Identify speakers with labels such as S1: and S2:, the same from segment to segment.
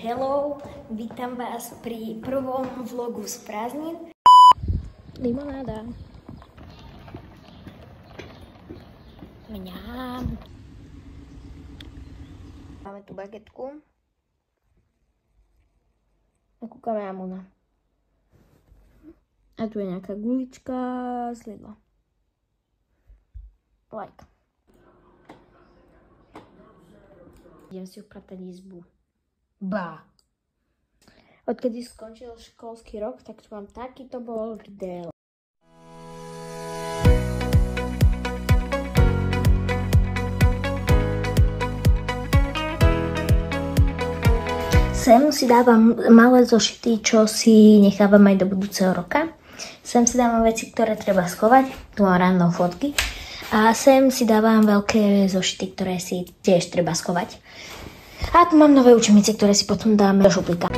S1: hello, vítam vás pri prvom vlogu z prázdnin. Limonáda. Mňam. Máme tu bagetku. A kúkame Amuna. A tu je nejaká gulička z Lidla. Like. Idem si upratať izbu. Ba. Odkedy skončil školský rok, tak tu mám takýto bordel. Sem si dávam malé zošity, čo si nechávam aj do budúceho roka. Sem si dávam veci, ktoré treba schovať. Tu mám random fotky. A sem si dávam veľké zošity, ktoré si tiež treba schovať. A tu mám nové učebnice, ktoré si potom dám do šuplíka.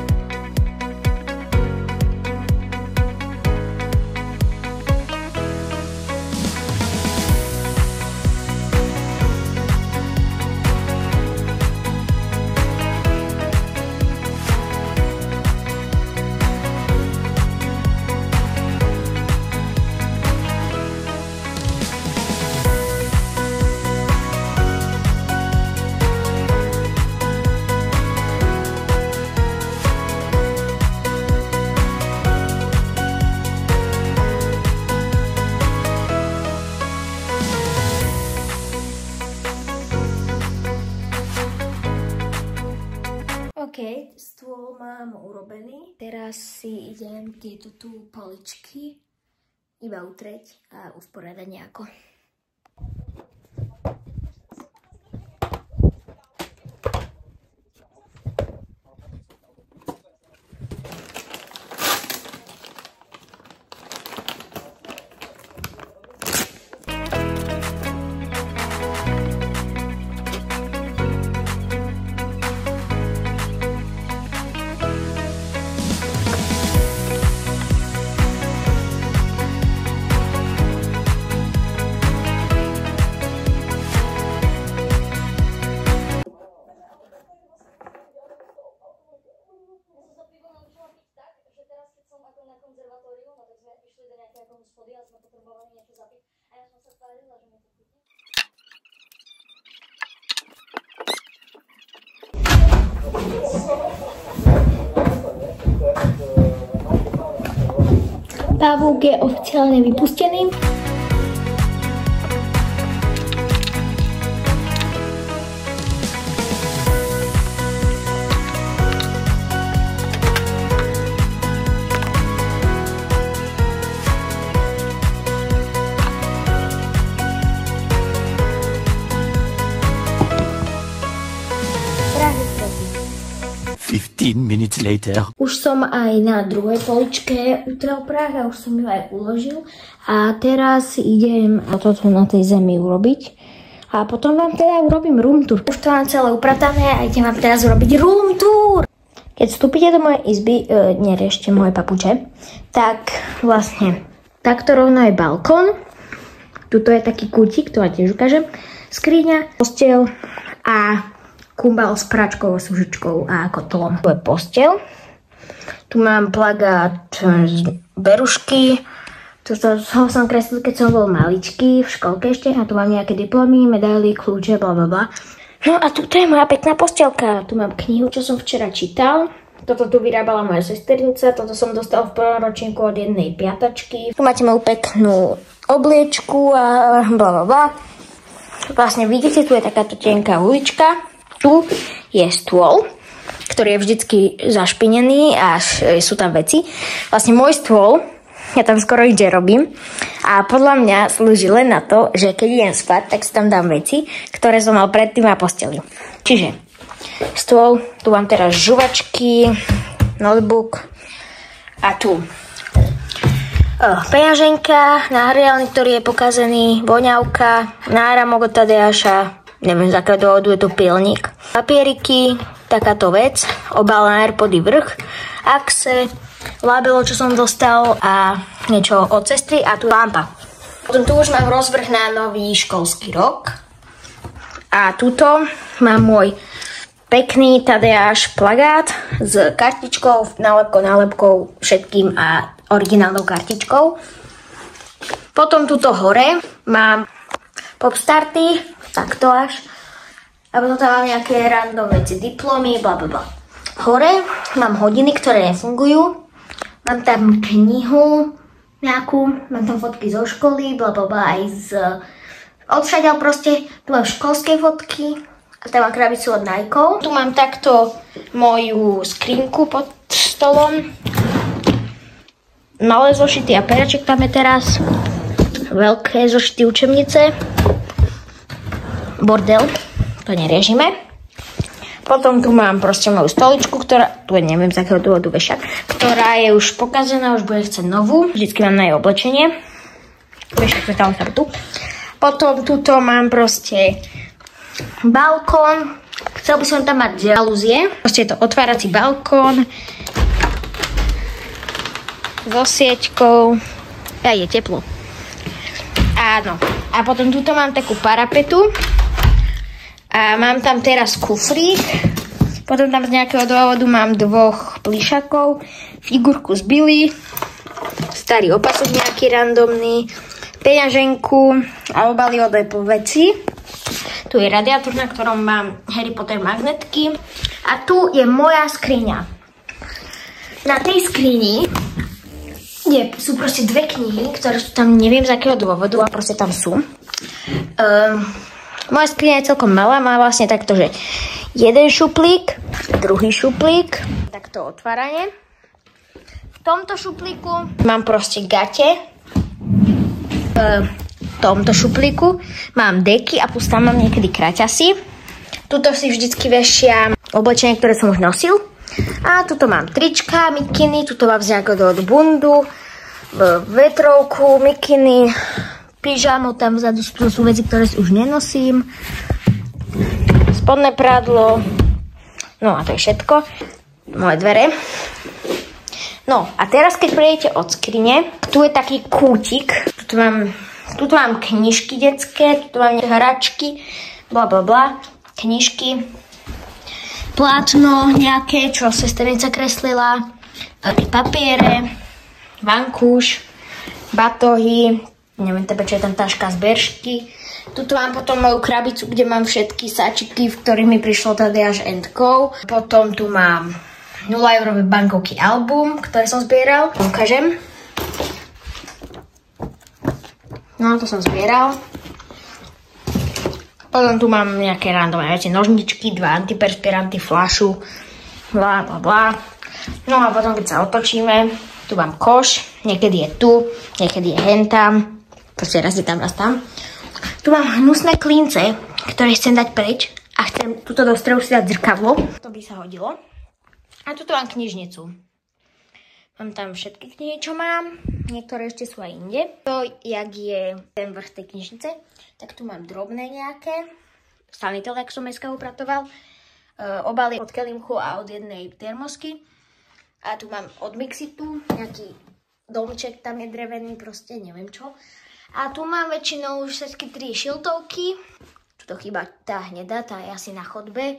S1: OK, stôl mám urobený. Teraz si idem tieto tu poličky iba utrieť a usporiadať nejako.
S2: Hospody, ale sme potrebovali niečo zapiť a ja som sa spálila, že mi to chutí.
S1: Pavúk je oficiálne vypustený.
S3: Minutes later.
S1: Už som aj na druhej poličke utrel prach a už som ju aj uložil. A teraz idem toto na tej zemi urobiť. A potom vám teda urobím room tour. Už to mám celé upratané a idem vám teraz urobiť room tour. Keď vstúpite do mojej izby, neriešte moje papuče, tak vlastne takto rovno je balkón. Tuto je taký kútik, to vám tiež ukážem. Skriňa, posteľ a kumbal s pračkou, sušičkou a kotlom. Tu je posteľ. Tu mám plagát z Berušky. Toto som kreslil, keď som bol maličký, v školke ešte. A tu mám nejaké diplomy, medaily, kľúče, blablabla. No a tuto je moja pekná posteľka. Tu mám knihu, čo som včera čítal. Toto tu vyrábala moja sesternica. Toto som dostal v prvom ročníku od jednej piatačky. Tu máte moju peknú obliečku a blablabla. Vlastne vidíte, tu je takáto tenká ulička. Tu je stôl, ktorý je vždycky zašpinený a sú tam veci. Vlastne môj stôl, ja tam skoro nič robím a podľa mňa slúži len na to, že keď idem spať, tak si tam dám veci, ktoré som mal predtým na posteli. Čiže stôl, tu mám teraz žuvačky, notebook a tu peňaženka, náhrialnik, ktorý je pokazený, voňavka, náramok od Tadeáša, neviem z akého dôvodu je tu pilník. Papieriky, takáto vec, obal na AirPody vrch, axe, labelo, čo som dostal a niečo od sestry a tu lampa. Potom tu už mám rozvrh na nový školský rok. A tuto mám môj pekný Tadeáš plagát s kartičkou, nálepkou, všetkým a originálnou kartičkou. Potom tuto hore mám Popstarty, takto až. A potom tam mám nejaké random veci, diplomy, blablabla. Hore mám hodiny, ktoré nefungujú. Mám tam knihu nejakú, mám tam fotky zo školy, blablabla, aj z... Odšadiaľ proste, tu mám školské fotky a tam mám krabicu od Nikeov. Tu mám takto moju skrinku pod stolom. Malé zošity a peraček tam je teraz. Veľké zošity učebnice. Bordel, to neriežime. Potom tu mám proste moju stoličku, ktorá, tu neviem z akého dôvodu vešať, ktorá je už pokazená, už bude chcieť novú. Vždycky mám na jej oblečenie. Vešak sa tu. Potom tuto mám proste balkón. Chcel by som tam mať žalúzie. Proste je to otvárací balkón. So sieťkou. A je teplo. Áno. A potom tuto mám takú parapetu. A mám tam teraz kufrík. Potom tam z nejakého dôvodu mám 2 plišakov. Figurku z Billy. Starý opasok nejaký randomný. Peňaženku a obaly od Apple veci. Tu je radiátor, na ktorom mám Harry Potter magnetky. A tu je moja skriňa. Na tej skrini sú proste 2 knihy, ktoré sú tam neviem z akého dôvodu a proste tam sú. Moja skriňa je celkom malá, má vlastne takto, že jeden šuplík, druhý šuplík, takto otváranie. V tomto šuplíku mám proste gate. V tomto šuplíku mám deky a plus tam mám niekedy kraťasy. Tuto si vždycky vešiam oblečenie, ktoré som už nosil. A tuto mám trička, mikiny, tuto mám z nejakého dôvodu bundu, vetrovku, mikiny, pyžamo, tam vzadu sú veci, ktoré si už nenosím. Spodné prádlo. No a to je všetko. Moje dvere. No a teraz, keď prejdete od skrine, tu je taký kútik. Tuto mám knižky detské, tu mám hračky, blablabla, knižky, plátno nejaké, čo sesternica kreslila, papiere, vankúš, batohy, neviem tebe, čo je tam taška z Beršky. Tuto mám potom moju krabicu, kde mám všetky sáčiky, v ktorých mi prišlo Tadeáš & Co. Potom tu mám 0-eurové bankovky album, ktoré som zbieral. Ukážem. No, to som zbieral. Potom tu mám nejaké randomné veci, nožničky, 2 antiperspiranty, fľašu, bla bla bla. No a potom, keď sa otočíme, tu mám koš, niekedy je tu, niekedy je hentam, proste raz je tam, raz tam. Tu mám hnusné klince, ktoré chcem dať preč a chcem tuto do strehu si dať zrkadlo. To by sa hodilo. A tuto mám knižnicu. Mám tam všetky knihy, čo mám. Niektoré ešte sú aj inde. To, jak je ten vrch tej knižnice, tak tu mám drobné nejaké. Sanitel, jak som dneska upratoval. Obaly od kelimchu a od jednej termosky. A tu mám od Mixitu nejaký domček, tam je drevený, proste neviem čo. A tu mám väčšinou už všetky 3 šiltovky. Tuto chýba tá hnedá, tá je asi na chodbe.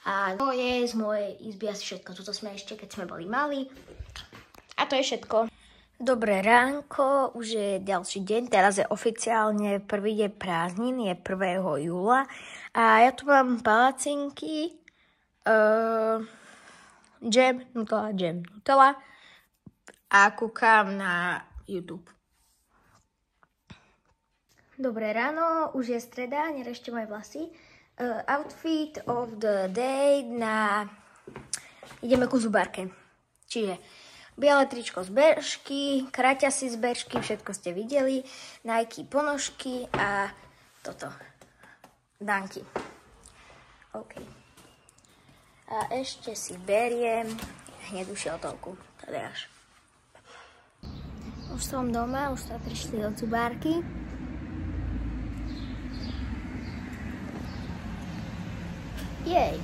S1: A to je z mojej izby asi všetko. Tuto sme ešte, keď sme boli mali. A to je všetko. Dobré ránko, už je ďalší deň. Teraz je oficiálne prvý deň prázdnin, je 1. júla. A ja tu mám palacinky, džem, Nutella a kúkam na YouTube. Dobré ráno, už je streda, nerešte moje vlasy. Outfit of the day na... Ideme ku zubárke. Čiže biele tričko z Beršky, kraťasy z Beršky, všetko ste videli, Nike ponožky a toto. Danky. OK. A ešte si beriem hnedú šiltovku. Tadeáš. Už som doma, už sa prišli do zubárky. Jej.